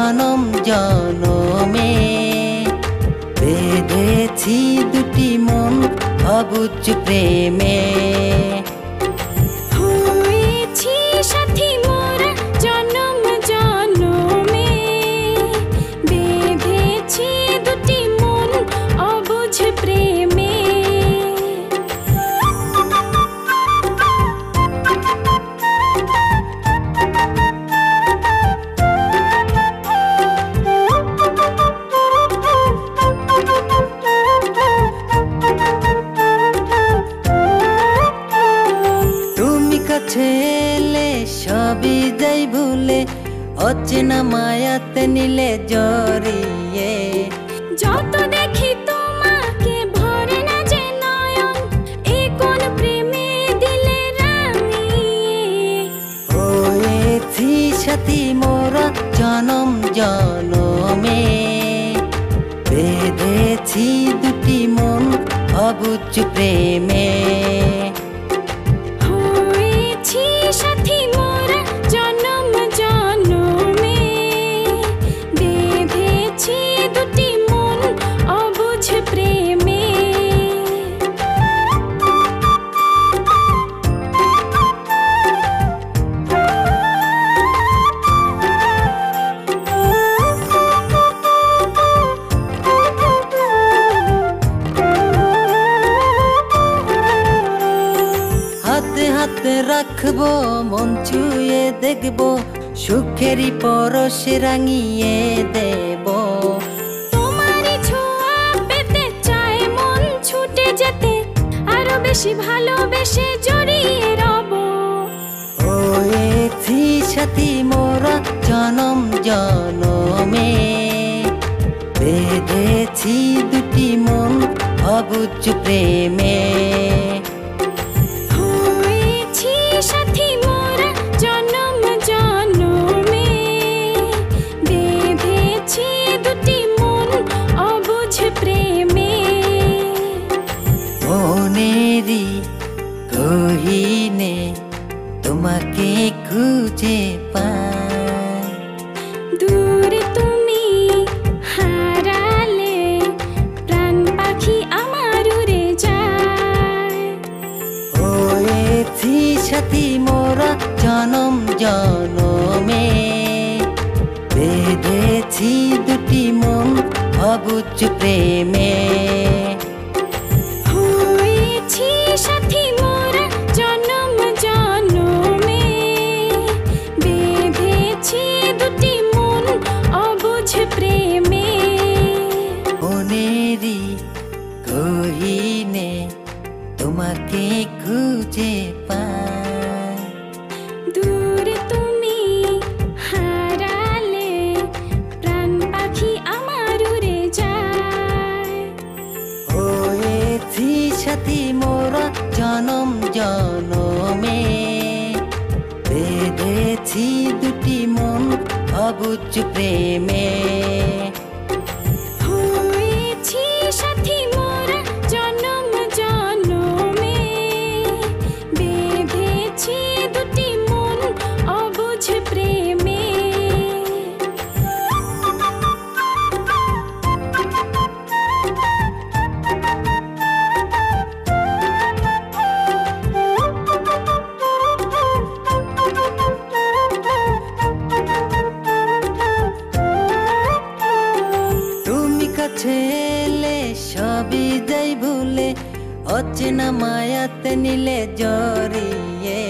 জনম জনমে। বেঁধেছি দুটি মন অবুঝ প্রেমে। হয়েছি সাথী মোরা জনম জনমে। বেঁধেছি দুটি মন অবুঝ প্রেমে। ছেলে সবই যাই ভুলে, অচেনা মায়াতে নিলে জড়িয়ে। যত দেখি তোমাকে ভরে না যে নয়ন, এ কোন প্রেমে দিলে রাঙিয়ে। হয়েছি সাথী মোরা জনম জনমে। বেঁধেছি দুটি মন অবুঝ প্রেমে। সাথী মোরা জনম জনমে। বেঁধেছি দুটি মন অবুঝ প্রেমে। হাতে হাতে রাখবো, মন ছুঁয়ে দেখবো, সুখেরই পরশে রাঙিয়ে দেব। তোমারই ছোঁয়া পেতে চায় মন ছুটে যেতে, আরো বেশি ভালোবেসে জড়িয়ে রব। হয়েছি সাথী মোরা জনম জনমে। বেঁধেছি দুটি মন অবুঝ প্রেমে। সাথী মোরা জনম জনমে। বেঁধেছি দুটি মন অবুঝ প্রেমে। মনেরই গহীনে তোমাকে খুঁজে পাই। দূরে তুমি হারালে, প্রাণ পাখি আমার উড়ে যায়। হয়েছি সাথী মোরা জনম জনমে। বেঁধেছি দুটি মন অবুঝ প্রেমে। হয়েছি সাথী মোরা জনম জনমে। বেঁধেছি দুটি মন অবুঝ প্রেমে। মনেরই গহীনে তোমাকে খুঁজে পাই। দূরে তুমি হারালে, প্রাণ পাখি আমার উড়ে যায়। হয়েছি সাথী মোরা জনম জনমে। বেঁধেছি দুটি মন অবুঝ প্রেমে। হয়েছি সাথী মোরা জনম জনমে। বেঁধেছি দুটি মন অবুঝ প্রেমে। ছেলে সবই যাই ভুলে, অচেনা মায়াতে নিলে জড়িয়ে।